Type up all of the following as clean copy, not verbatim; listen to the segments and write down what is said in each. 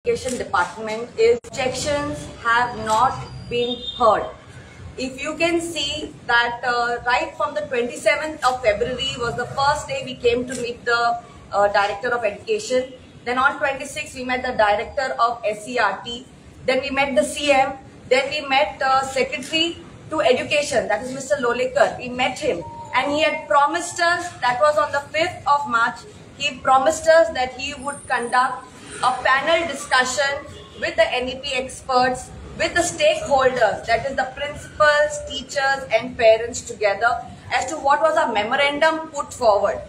Education department is objections have not been heard. If you can see that right from the 27th of February was the first day we came to meet the Director of Education. Then on 26th we met the Director of SCRT. Then we met the CM. Then we met Secretary to Education, that is Mr. Lolekar. We met him and he had promised us, that was on the 5th of March, he promised us that he would conduct a panel discussion with the NEP experts, with the stakeholders, that is the principals, teachers and parents together, as to what was a memorandum put forward.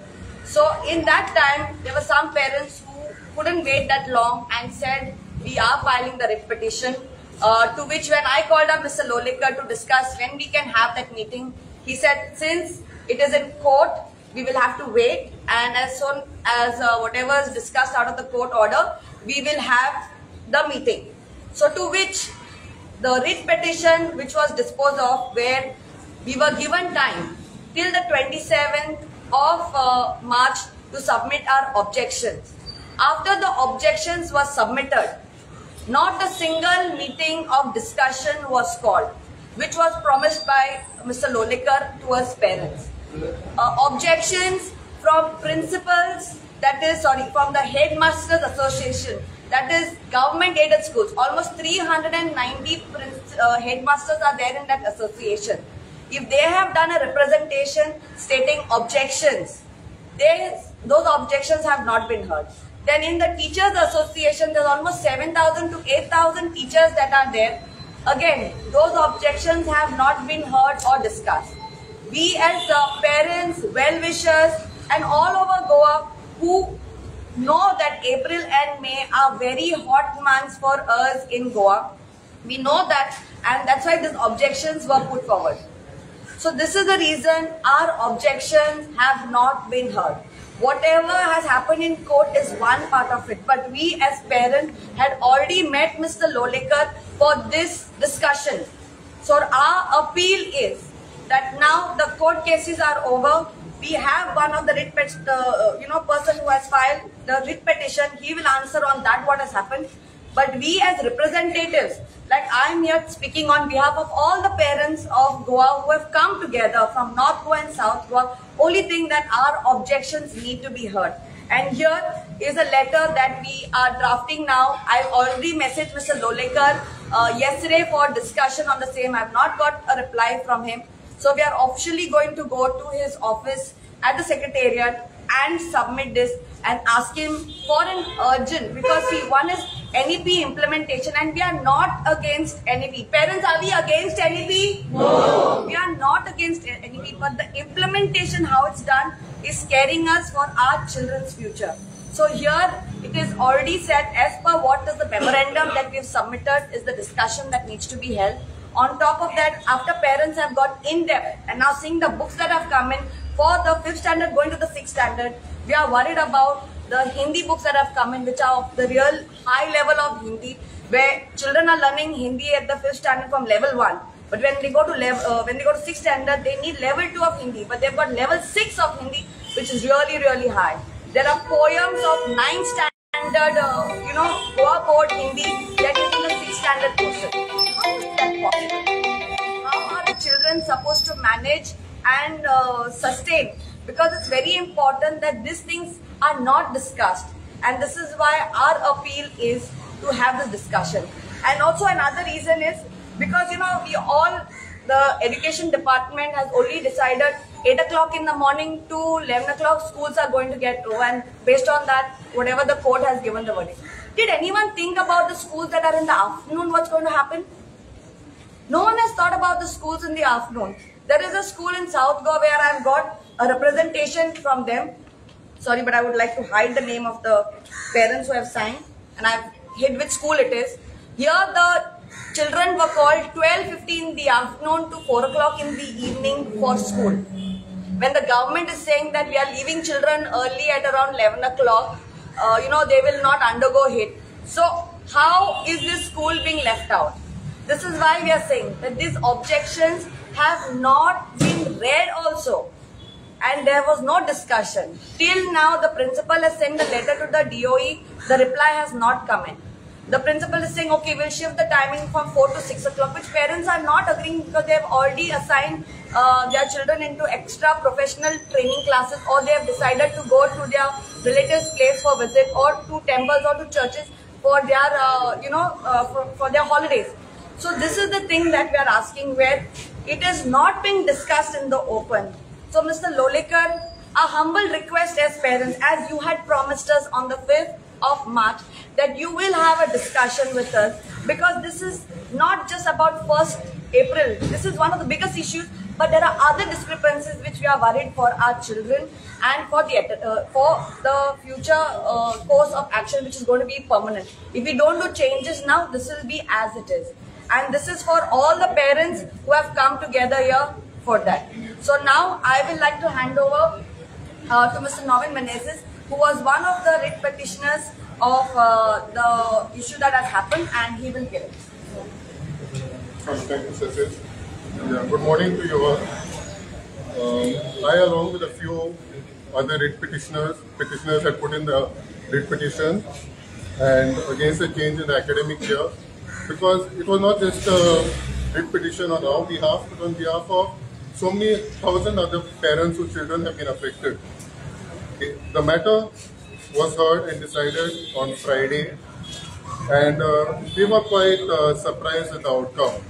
So in that time, there were some parents who couldn't wait that long and said, we are filing the writ petition, to which when I called up Mr. Lolekar to discuss when we can have that meeting, he said, since it is in court, we will have to wait, and as soon as whatever is discussed out of the court order, we will have the meeting. So to which the writ petition which was disposed of, where we were given time till the 27th of March to submit our objections. After the objections were submitted, not a single meeting of discussion was called, which was promised by Mr. Lolekar to us parents. Objections from principals, that is, from the Headmasters Association, that is government aided schools. Almost 390 headmasters are there in that association. If they have done a representation stating objections, those objections have not been heard. Then in the Teachers Association, there's almost 7,000 to 8,000 teachers that are there. Again, those objections have not been heard or discussed. We as parents, well-wishers and all over Goa who know that April and May are very hot months for us in Goa, we know that, and that's why these objections were put forward. So this is the reason our objections have not been heard. Whatever has happened in court is one part of it, but we as parents had already met Mr. Lolekar for this discussion. So our appeal is that now the court cases are over. We have one of the writ person who has filed the writ petition. He will answer on that what has happened. But we as representatives, like I am here speaking on behalf of all the parents of Goa who have come together from North Goa and South Goa, only thing that our objections need to be heard. And here is a letter that we are drafting now. I already messaged Mr. Lolekar yesterday for discussion on the same. I have not got a reply from him. So we are officially going to go to his office at the secretariat and submit this and ask him for an urgent, because see, one is NEP implementation and we are not against NEP. Parents, are we against NEP? No. We are not against NEP, but the implementation, how it's done, is scaring us for our children's future. So here it is already said, as per what is the memorandum that we have submitted, is the discussion that needs to be held. On top of that, after parents have got in depth and now seeing the books that have come in for the 5th standard going to the 6th standard, we are worried about the Hindi books that have come in, which are of the real high level of Hindi, where children are learning Hindi at the 5th standard from level 1. But when they go to 6th standard, they need level 2 of Hindi, but they've got level 6 of Hindi, which is really, really high. There are poems of 9th standard, Goa board Hindi that is in the 6th standard portion. How is that possible? How are the children supposed to manage and sustain? Because it's very important that these things are not discussed, and this is why our appeal is to have this discussion. And also another reason is because the education department has only decided 8 o'clock in the morning to 11 o'clock schools are going to get over, and based on that, whatever the court has given the verdict. Did anyone think about the schools that are in the afternoon, what's going to happen? No one has thought about the schools in the afternoon. There is a school in South Goa where I've got a representation from them. Sorry, but I would like to hide the name of the parents who have signed, and I've hid which school it is. Here the children were called 12:15 in the afternoon to 4 o'clock in the evening for school. When the government is saying that we are leaving children early at around 11 o'clock, they will not undergo HIT. So how is this school being left out? This is why we are saying that these objections have not been read also. and there was no discussion. Till now, the principal has sent a letter to the DOE. The reply has not come in. The principal is saying, okay, we'll shift the timing from 4 to 6 o'clock, which parents are not agreeing because they have already assigned their children into extra professional training classes, or they have decided to go to their relatives' place for visit, or to temples or to churches for their, for their holidays. So this is the thing that we are asking, where it is not being discussed in the open. So Mr. Lolekar, a humble request as parents, as you had promised us on the 5th of March, that you will have a discussion with us, because this is not just about 1st April. This is one of the biggest issues, but there are other discrepancies which we are worried for our children and for the future course of action, which is going to be permanent. If we don't do changes now, this will be as it is. And this is for all the parents who have come together here for that. So now I will like to hand over to Mr. Novin Menezes, who was one of the writ petitioners of the issue that has happened, and he will give it. Thank you, Cecil. Yeah, good morning to you all. I, along with a few other writ petitioners had put in the writ petition and against the change in the academic year, because it was not just a writ petition on our behalf, but on behalf of so many thousand other parents whose children have been affected. The matter was heard and decided on Friday, and we were quite surprised at the outcome.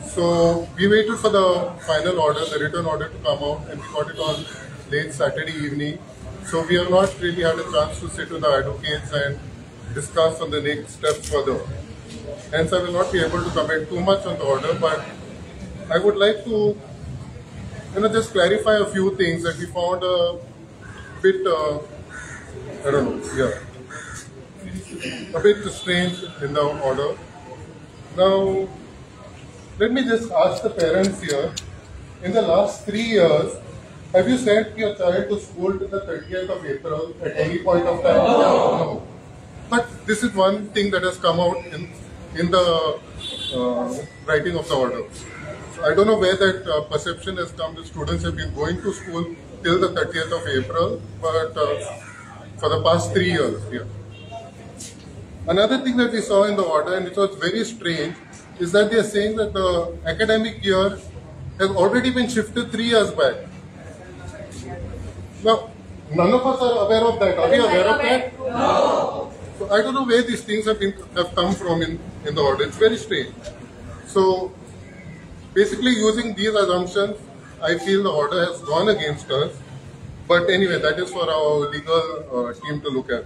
So we waited for the final order, the written order, to come out, and we got it on late Saturday evening. So we have not really had a chance to sit with the advocates and discuss on the next steps further. Hence, I will not be able to comment too much on the order, but I would like to just clarify a few things that we found a bit, a bit strange in the order. Now, let me just ask the parents here, in the last 3 years, have you sent your child to school till the 30th of April at any point of time? No. But this is one thing that has come out in the writing of the order. So I don't know where that perception has come. The students have been going to school till the 30th of April, but for the past 3 years. Yeah. Another thing that we saw in the order, and it was very strange, is that they are saying that the academic year has already been shifted 3 years back. Now, none of us are aware of that. Are we aware of that? No. So I don't know where these things have come from in the order. It's very strange. So basically, using these assumptions, I feel the order has gone against us. But anyway, that is for our legal team to look at.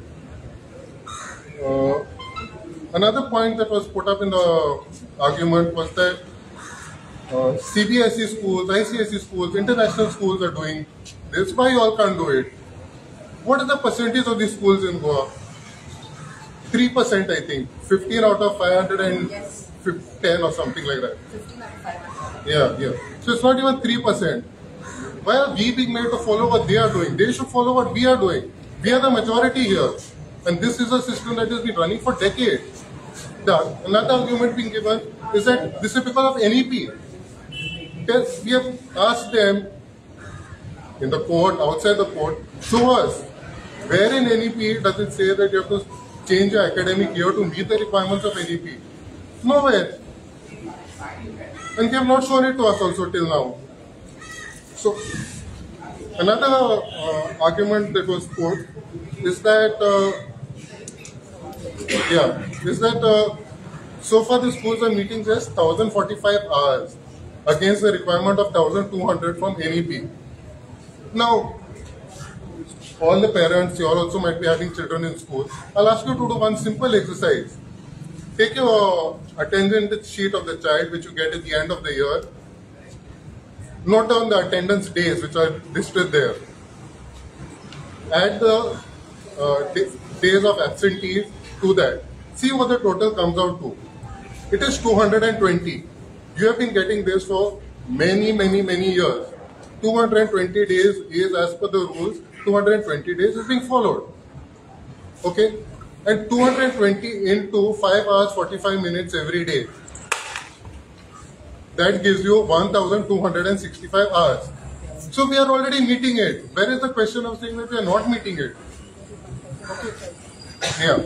Another point that was put up in the argument was that CBSE schools, ICSE schools, international schools are doing this. Why you all can't do it? What is the percentage of these schools in Goa? 3%, I think. 15 out of 510 or something like that. 15 out of 500. Yeah. So it's not even 3%. Why are we being made to follow what they are doing? They should follow what we are doing. We are the majority here. And this is a system that has been running for decades. Another argument being given is that this is because of NEP. Because we have asked them in the court, outside the court, show us where in NEP does it say that you have to change your academic year to meet the requirements of NEP. Nowhere. And they have not shown it to us also till now. So, another argument that was put is that, so far the schools are meeting just 1,045 hours against the requirement of 1,200 from NEP. Now, all the parents, you all also might be having children in school. I'll ask you to do one simple exercise. Take your attendance sheet of the child, which you get at the end of the year. Note down the attendance days, which are listed there. Add the days of absentees to that. See what the total comes out to. It is 220. You have been getting this for many years. 220 days is as per the rules. 220 days is being followed. Okay? And 220 into 5 hours 45 minutes every day. That gives you 1,265 hours. So we are already meeting it. Where is the question of saying that we are not meeting it? Okay. Yeah.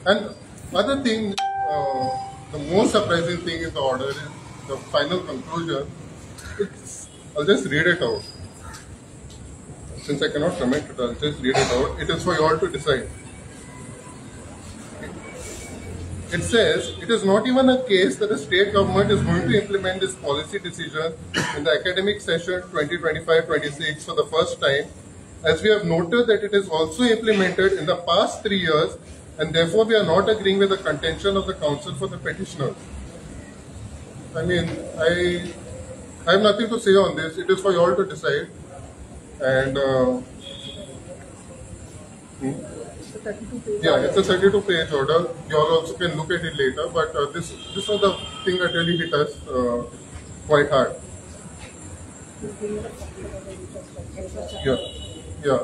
And Other thing, the most surprising thing in the order is the final conclusion. I'll just read it out. Since I cannot comment it, I'll just read it out. It is for you all to decide. It says, it is not even a case that the state government is going to implement this policy decision in the academic session 2025-26 for the first time, as we have noted that it is also implemented in the past 3 years, and therefore we are not agreeing with the contention of the counsel for the petitioners. I mean, I have nothing to say on this. It is for you all to decide. And yeah, it's a 32-page order. You all also can look at it later. But this was the thing that really hit us quite hard. Yeah, yeah.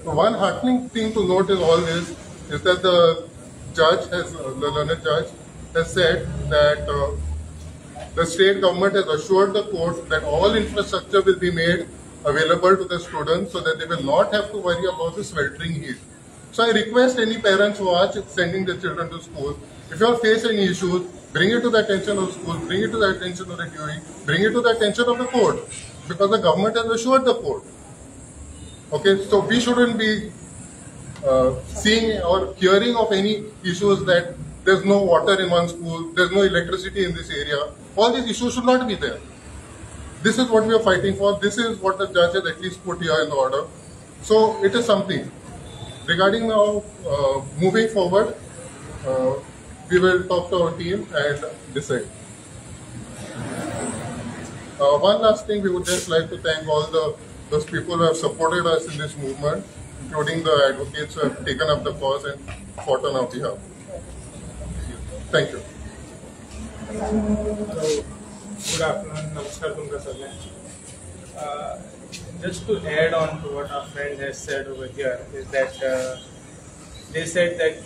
One heartening thing to note in all this is that the learned judge has said that the state government has assured the court that all infrastructure will be made available to the students so that they will not have to worry about the sweltering heat. So I request any parents who are sending their children to school, if you all face any issues, bring it to the attention of the school, bring it to the attention of the DOE, bring it to the attention of the court, because the government has assured the court. Okay, so we shouldn't be seeing or hearing of any issues that there's no water in one school, there's no electricity in this area. All these issues should not be there. This is what we are fighting for. This is what the judge has at least put here in the order. So it is something. Regarding now moving forward, we will talk to our team and decide. One last thing, we would just like to thank all those people who have supported us in this movement, including the advocates who have taken up the cause and fought on our behalf. Thank you. Good afternoon, Namaskar Tumka Sarle. Just to add on to what our friend has said over here is that they said that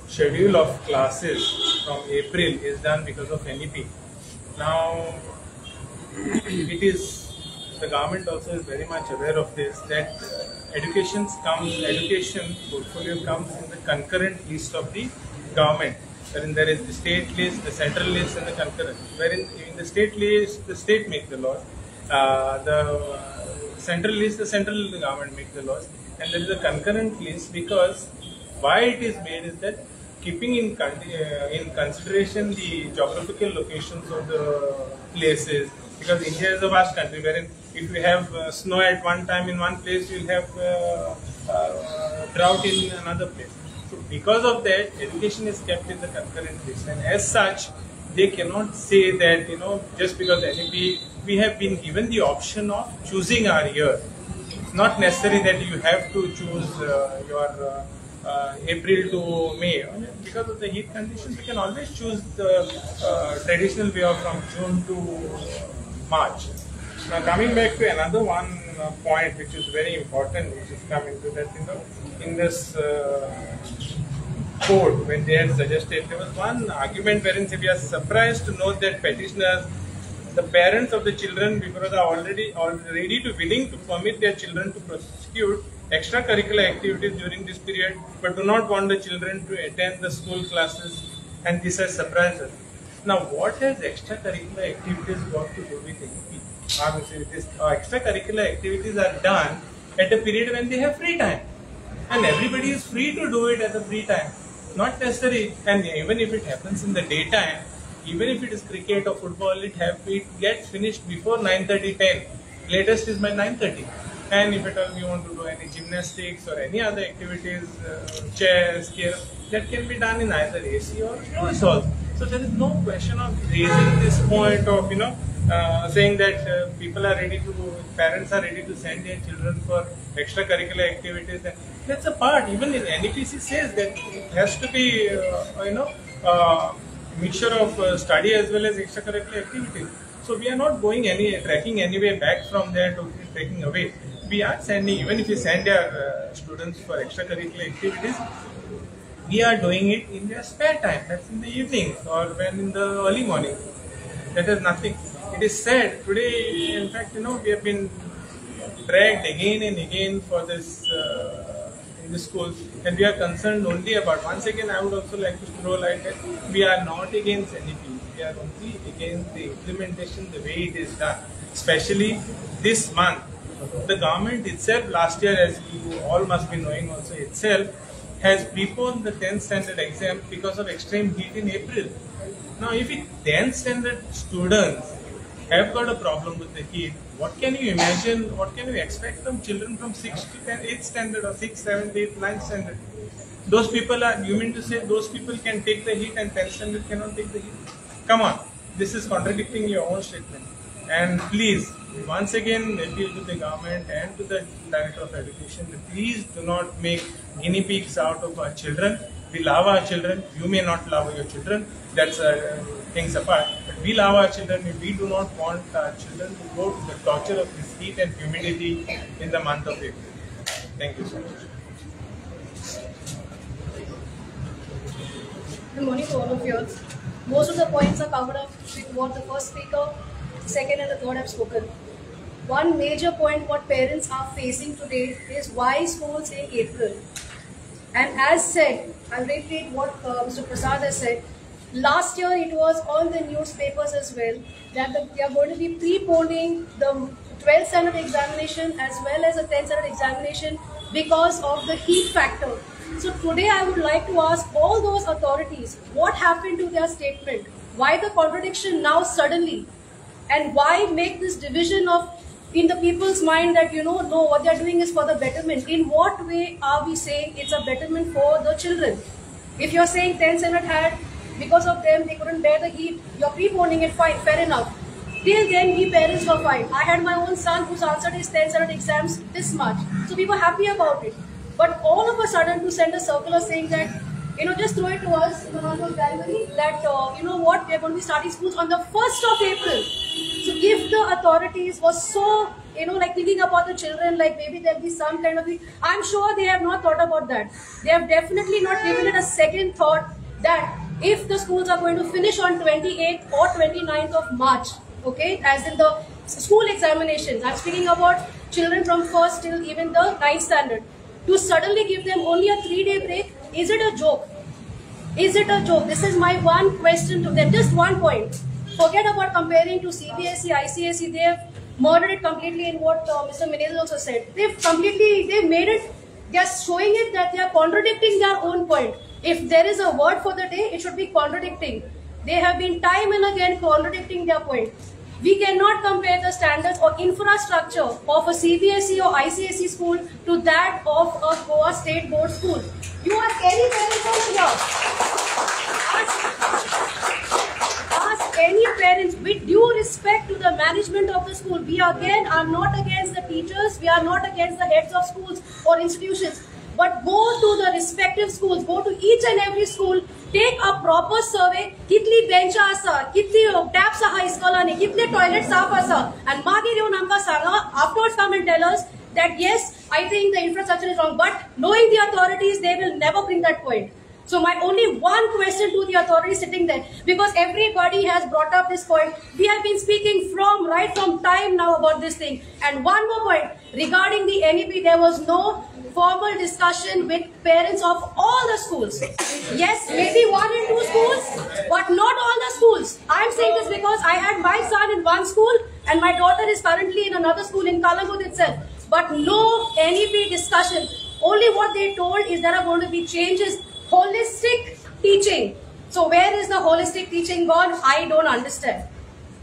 schedule of classes from April is done because of NEP. Now, it is, the government also is very much aware of this, that education portfolio comes in the concurrent list of the government. Wherein there is the state list, the central list, and the concurrent. Wherein in the state list, the state makes the laws. The central list, the central government makes the laws. And there is a concurrent list because why it is made is that keeping in consideration the geographical locations of the places, because India is a vast country wherein if you have snow at one time in one place, you will have drought in another place. So because of that, education is kept in the concurrent list, and as such, they cannot say that, just because NEP, we have been given the option of choosing our year. It's not necessary that you have to choose your April to May. Because of the heat conditions, we can always choose the traditional way of from June to March. Now coming back to another one point which is very important, which is coming to that, in this code, when they had suggested, there was one argument wherein we are surprised to note that petitioners, the parents of the children, because are already willing to permit their children to prosecute extracurricular activities during this period, but do not want the children to attend the school classes, and this has surprised us. Now, what has extracurricular activities got to do with NEP? Extracurricular activities are done at a period when they have free time, and everybody is free to do it at the free time. Not necessary, and even if it happens in the daytime, even if it is cricket or football, it gets finished before 9:30, 10. Latest is by 9:30. And if at all you want to do any gymnastics or any other activities, chess, that can be done in either AC or closed halls. So there is no question of raising this point of, saying that parents are ready to send their children for extracurricular activities. And that's a part. Even in NEPC says that it has to be, mixture of study as well as extracurricular activities. So we are not tracking any way back from there to taking away. We are sending, even if we send our students for extracurricular activities, we are doing it in their spare time. That's in the evening or when in the early morning. That is nothing. It is said today, in fact, we have been dragged again and again for this in the schools, and we are concerned only about. Once again, I would also like to throw light that we are not against NEP. We are only against the implementation, the way it is done. Especially this month, the government itself last year, as you all must be knowing also itself, has preponed the 10th standard exam because of extreme heat in April. Now, if 10th standard students have got a problem with the heat, what can you imagine, what can you expect from children from 6th to 8th standard or 6th, 7th, 8th, 9th standard? Those people are, you mean to say those people can take the heat and 10th standard cannot take the heat? Come on, this is contradicting your own statement. And please, once again, appeal to the government and to the Director of Education, please do not make guinea pigs out of our children. We love our children. You may not love your children. That's things apart. But we love our children. We do not want our children to go to the torture of this heat and humidity in the month of April. Thank you so much. Good morning to all of you. Most of the points are covered up with what the first speaker, second and the third have spoken. One major point what parents are facing today is why schools in April. And as said, I'll repeat what Mr. Prasad has said. Last year it was on the newspapers as well that they are going to be preponing the 12th standard examination as well as the 10th standard examination because of the heat factor. So today I would like to ask all those authorities, what happened to their statement? Why the contradiction now suddenly? And why make this division of in the people's mind that, no, what they are doing is for the betterment? In what way are we saying it's a betterment for the children? If you're saying 10th standard had, because of them, they couldn't bear the heat, you're preponing it, fine, fair enough. Till then, we parents were fine. I had my own son who's answered his 10th standard exams this much. So we were happy about it. But all of a sudden, to send a circular saying that, just throw it to us in the month of January, that, what, we are going to be starting schools on the 1st of April. So if the authorities were so, thinking about the children, like maybe there'll be some kind of, I'm sure they have not thought about that. They have definitely not given it a second thought that if the schools are going to finish on 28th or 29th of March, okay, as in the school examinations, I'm speaking about children from 1st till even the 9th standard, to suddenly give them only a 3-day break, is it a joke? Is it a joke? This is my one question to them, just one point. Forget about comparing to CBSE, ICSE, they have murdered it completely in what Mr. Menez also said. They've made it, they're showing it that they are contradicting their own point. If there is a word for the day, it should be contradicting. They have been time and again contradicting their point. We cannot compare the standards or infrastructure of a CBSE or ICSE school to that of a Goa State Board school. You ask any parent from here. Ask any parents with due respect to the management of the school. We again are not against the teachers. We are not against the heads of schools or institutions. But go to the respective schools, go to each and every school, take a proper survey, kitli bench asa, kitli taps aha iskolani, kitli toilets saaf asa, and magi reun amka sanga, afterwards come and tell us that yes, I think the infrastructure is wrong, but knowing the authorities, they will never bring that point. So my only one question to the authorities sitting there, because everybody has brought up this point, we have been speaking right from time now about this thing. And one more point, regarding the NEP, there was no formal discussion with parents of all the schools. Yes, maybe 1 and 2 schools, but not all the schools. I am saying this because I had my son in one school and my daughter is currently in another school in Kalangud itself. But no NEP discussion. Only what they told is there are going to be changes. Holistic teaching. So where is the holistic teaching gone? I don't understand.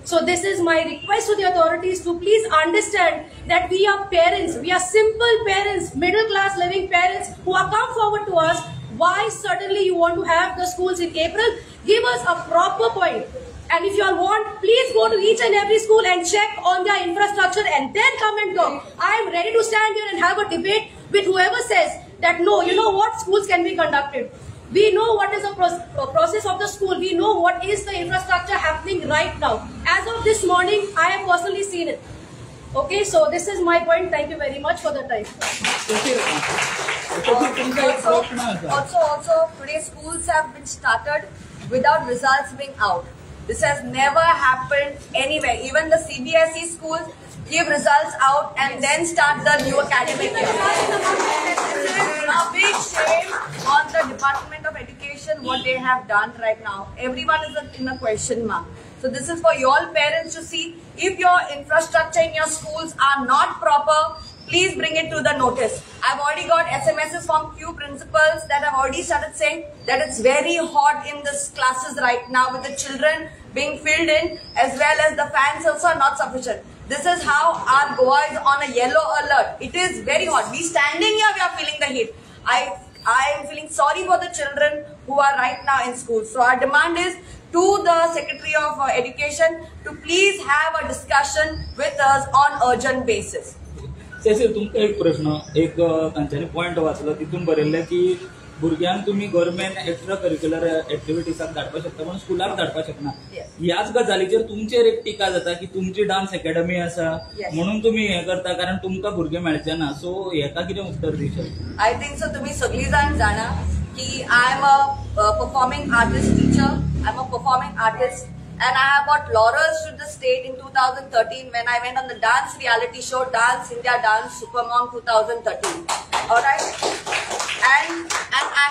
So this is my request to the authorities to please understand that we are parents. We are simple parents, middle class living parents who have come forward to us. Why suddenly you want to have the schools in April? Give us a proper point. And if you all want, please go to each and every school and check on their infrastructure and then come and talk. I am ready to stand here and have a debate with whoever says that no, you know what, schools can be conducted. We know what is the process of the school. We know what is the infrastructure happening right now. As of this morning, I have personally seen it. Okay, so this is my point. Thank you very much for the time. Also, today schools have been started without results being out. This has never happened anywhere. Even the CBSE schools, give results out, and then start the new academic year. This is a big shame on the Department of Education what they have done right now. Everyone is in a question mark. So this is for you all parents to see. If your infrastructure in your schools are not proper, please bring it to the notice. I've already got SMSs from few principals that have already started saying that it's very hot in these classes right now with the children being filled in, as well as the fans also are not sufficient. This is how our Goa is on a yellow alert. It is very hot. We standing here, we are feeling the heat. I am feeling sorry for the children who are right now in school. So our demand is to the Secretary of Education to please have a discussion with us on urgent basis. सेसिल तुमकां एक प्रश्न एक तांच्यांनी point वाचलो तितून बरयल्लें की भुरग्यांक तुम्ही गव्हर्नमेंट एक्स्ट्रा करिक्युलर एक्टिविटीजाक धाडपाक शकता पण स्कुलाक धाडपाक शकना. ह्याच गजालीचेर तुमचेर एक टिका जाता की तुमची डान्स अकॅडमी आसा म्हणून तुम्ही हे करता कारण तुमकां भुरगे मेळचे ना. सो हेका कितें उत्तर दिवचें? आय थिंक सो तुम्ही सगळी जाण जाणा की I am a performing artist teacher. I am a performing artist. And I have got laurels to the state in 2013 when I went on the dance reality show Dance India Dance Supermom 2013. Alright? And I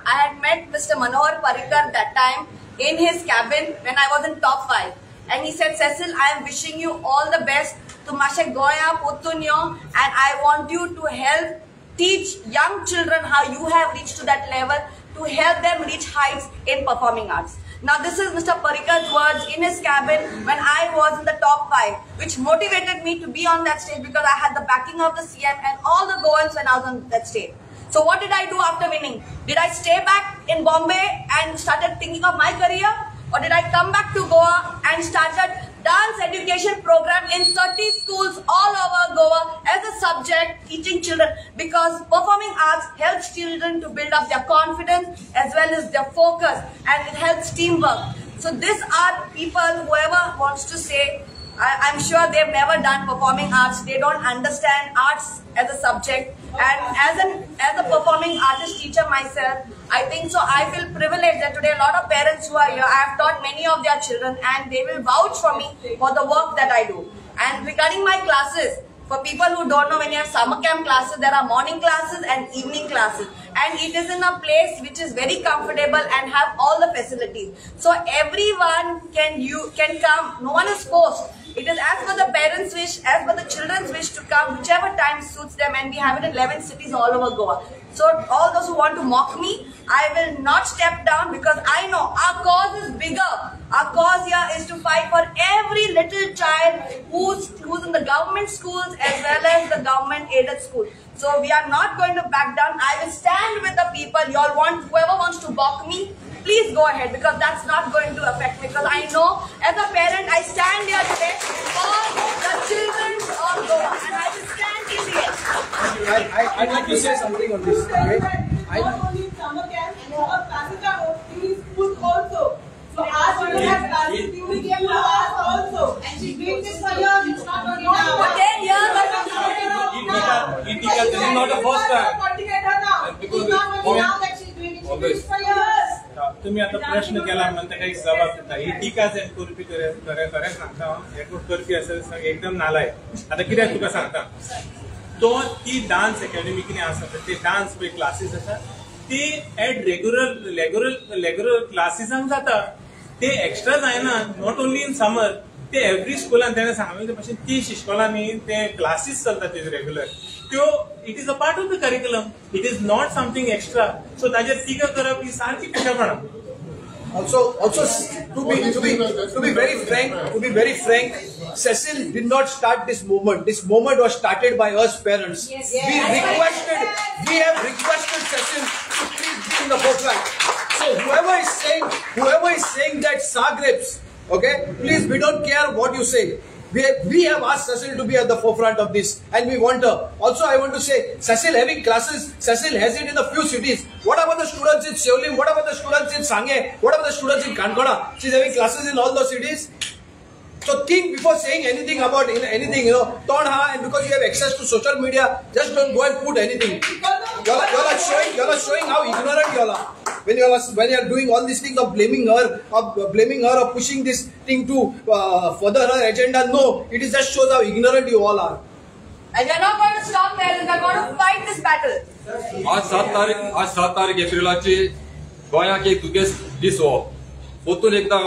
had met Mr. Manohar Parrikar that time in his cabin when I was in top 5. And he said, Cecil, I am wishing you all the best. Tumashe Goya Putunyo, and I want you to help teach young children how you have reached to that level to help them reach heights in performing arts. Now this is Mr. Parrikar's words in his cabin when I was in the top 5, which motivated me to be on that stage because I had the backing of the CM and all the Goans when I was on that stage. So what did I do after winning? Did I stay back in Bombay and started thinking of my career? Or did I come back to Goa and started dance education program in 30 schools all over Goa as a subject teaching children? Because performing arts helps children to build up their confidence as well as their focus, and it helps teamwork. So these are people, whoever wants to say, I'm sure they've never done performing arts. They don't understand arts as a subject. And as a performing artist teacher myself, I think so. I feel privileged that today a lot of parents who are here, I have taught many of their children, and they will vouch for me for the work that I do. And regarding my classes, for people who don't know, when you have summer camp classes, there are morning classes and evening classes. And it is in a place which is very comfortable and have all the facilities. So everyone can come. No one is forced. It is as per the parents' wish, as per the children's wish to come, whichever time suits them, and we have it in 11 cities all over Goa. So all those who want to mock me, I will not step down because I know our cause is bigger. Our cause here is to fight for every little child who's in the government schools as well as the government aided schools. So we are not going to back down. I will stand with the people. Whoever wants to mock me, please go ahead, because that's not going to affect me. Because I know as a parent, I stand here today for the children of Goa, and I will stand in the end. I'd like to say something on this. Okay? Not only summer camp, classes are opening in schools also. So as you have classes during the hours also. And she's doing this for years. It's not only now. For 10 years, this is not the first time. It's not only now that she's doing it. She's doing it for years. तुम्ही आता प्रश्न केला म्हणता काही जबाब देता ही टीका जर करपी खरें सांगता एकूण करपी आसा एकदम नालाय. आता कित्याक तुका सांगता तो ती डान्स अकॅडमी कितें आसा ते डान्स पळय क्लासीस आसा ती एट रेग्युलर क्लासीसांक जाता. ते एक्स्ट्रा जायना. Not only in summer. ते एव्हरी स्कुलान तेणें सांगले भशेन 30 इश्कोलांनी ते क्लासीस चलता तेजे रेग्युलर. त्यो it is a part of the curriculum. It is not something extra. So ताजेर टीका करप ही सारकी पिशेपणां. Also, to be very frank, Cecil did not start this movement. This movement was started by us parents. Yes. We have requested Cecil to please be in the forefront. So whoever is saying that Zagreb, okay, please, we don't care what you say. We have asked Cecil to be at the forefront of this, and we want her. Also, I want to say, Cecil having classes, Cecil has it in a few cities. What about the students in Seolim? What about the students in Sangye? What about the students in Kankona? She's having classes in all those cities. So think before saying anything about anything, Tonha, and because you have access to social media, just don't go and put anything. Y'all are showing how ignorant y'all are. when you are doing all these things of blaming her, or pushing this thing to further her agenda. No, it is just shows how ignorant you all are. And we are not going to stop there. We are going to fight this battle. आज 7 तारीख एप्रिलाची गोंयाक एक तुगेस दीस हो. पोतून एकदा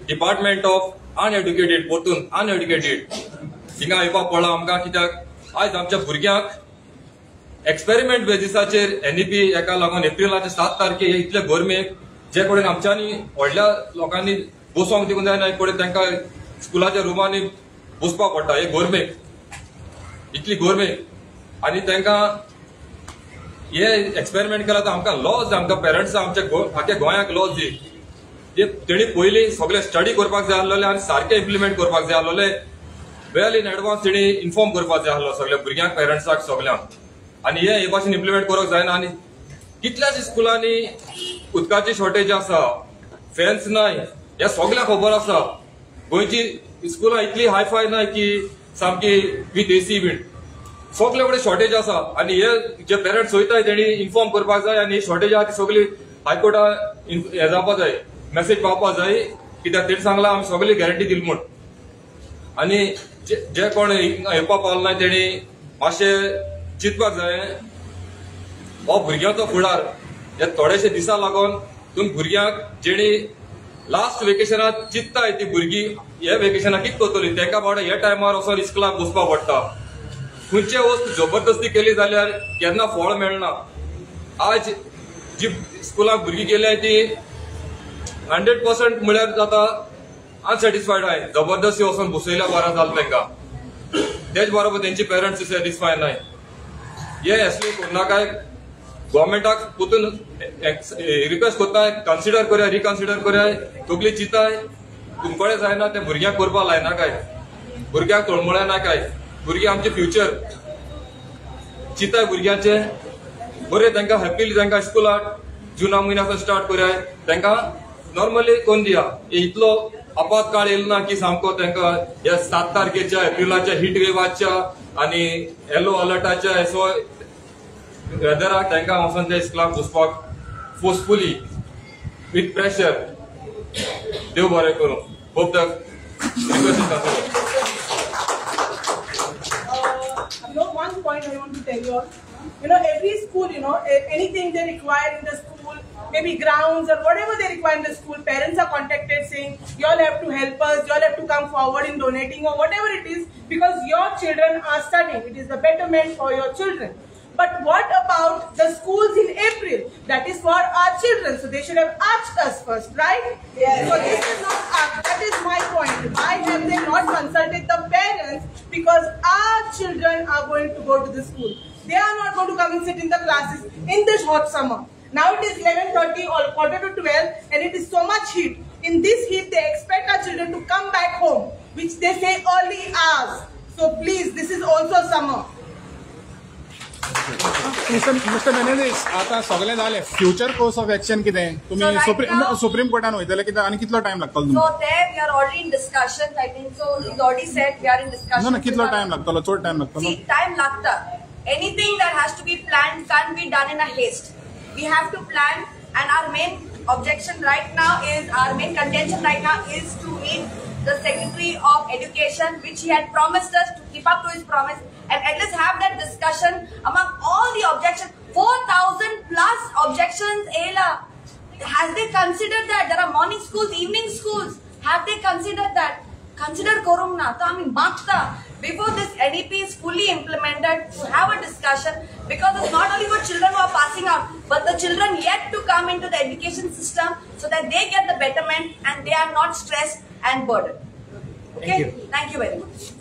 department of अनएड्युकेटेड पोतून अनएड्युकेटेड हिंगा येवपाक पडला आमकां. कित्याक आयज आमच्या भुरग्यांक एक्सपेरिमेंट बेजिसाचेर एनईपी एका लागून एप्रिलाचे 7 तारखेक इतले गोरमेक जे कडेन आमच्यांनी व्हडल्या लोकांनी बसोंक दिवंक जायना एक कडेन तांकां स्कुलाच्या रुमांनी बसपाक पडटा. हे गोरमेक इतली गोरमेक आनी तांकां हे एक्सपेरिमेंट केला तर आमकां लॉस जाय. आमकां पेरंट्स आमच्या आख्या गोंयाक लॉस दी. तेणी पयलीं सगळे स्टडी करपाक जाय आसलोले आनी सारके इम्प्लिमेंट करपाक जाय आसलोले. वेल इन एडवान्स तेणी इन्फॉर्म करपाक जाय आसलो सगळ्या भुरग्यांक पेरंट्साक सगळ्यांक. आनी हे भाशेन इम्प्लिमेंट करप जायना. आनी कितल्याच स्कुलांनी उदकाची शॉर्टेज आसा, फॅन्स नाय, हे सगळ्यांक खबर आसा. गोंयची स्कुलां इतली हायफाय नाय की सामकी विथ एसी बीन सगळे कडेन शॉर्टेज आसा. आनी हे जे पेरंट्स वयताय तेणी इन्फॉर्म करपाक जाय. आनी शॉर्टेज आहा ती सगळी हायकोर्टाक हे जावपाक जाय, मेसेज पावपाक जाय. कित्याक तेणी सांगला आमी सगळी गॅरंटी दिली म्हूण. आनी जे कोण येवपाक पावले नाय तेणी मातशें चिंतपाक जाय. हो भुरग्यांचो फुडार. हे थोडेशे दिसा लागून तुम्ही भुरग्यांक जेणी लास्ट वेकेशनाक चिंतताय ती भुरगीं हे वेकेशनाक कितें करतली तांकां बाबा हे टायमार वचून इस्कुलाक बसपाक पडटा. खंयचे वस्त जबरदस्ती केली जाल्यार केन्ना फळ मेळना. आज जी स्कुलाक भुरगीं गेल्याय ती 100% म्हळ्यार जाता अनसॅटिस्फायड आहाय. जबरदस्ती वचून बसयल्या बरें जालें तांकां. तेच बरोबर तेंची पेरंट्स सॅटिस्फाय नाय. हे असले कोणाकाय गव्हर्मेंटाक पोतून रिक्वेस्ट कोत्ताय, कन्सिडर करया, रिकन्सिडर करया. तगली चिताय तुमकडे जायना ते भुरग्यांक करपाक लायना काय, भुरग्यांक तळमळ्या ना काय. भुरगीं आमचे फ्युचर चिताय भुरग्यांचे बरे. तांकां हॅपीली तांकां स्कुलाक जुना म्हयन्यासून स्टार्ट करया. तांकां नॉर्मली कोण दिया. इतलो आपातकाळ येयलो ना की सामको तांकां ह्या 7 तारखेच्या एप्रिलाच्या हीट वेवाच्या आनी येलो अलर्टाच्या असो वेदराक तांकां वचून ते स्कुलाक बसपाक फोर्सफुली विथ प्रेशर. देव बरें करूं. Hope the request. One point I want to tell you all. Every school, anything they require in the school, maybe grounds or whatever they require in the school, parents are contacted saying, you all have to help us, you all have to come forward in donating or whatever it is, because your children are studying. It is the betterment for your children. But what about the schools in April? That is for our children, so they should have asked us first, right? Yes. So this is not asked. That is my point. Why have they not consulted the parents? Because our children are going to go to the school. They are not going to come and sit in the classes in this hot summer. Now it is 11:30 or 11:45 and it is so much heat. In this heat, they expect our children to come back home, which they say early hours. So please, this is also summer. Mister Menezes, आता सगळे झाले. Future course of action कितें तुम्ही supreme कोर्टान वयतले कितें आनी कितलो time लागतलो तुमकां? So there we are already in discussion. I think so. He's already said we are in discussion. ना कितलो टाइम लागतलो? चड टाइम लागतलो? See, time lagta. Anything that has to be planned can't be done in a haste. We have to plan, and our main objection right now is, our main contention right now is to meet the Secretary of Education, which he had promised us to keep up to his promise and at least have that discussion among all the objections. 4,000 plus objections, Ayla. Has they considered that? There are morning schools, evening schools. Have they considered that? Consider Korumna. So, I mean, Makta, before this NEP is fully implemented, to have a discussion, because it's not only for children who are passing out, but the children yet to come into the education system so that they get the betterment and they are not stressed and burdened. Okay? Thank you very much.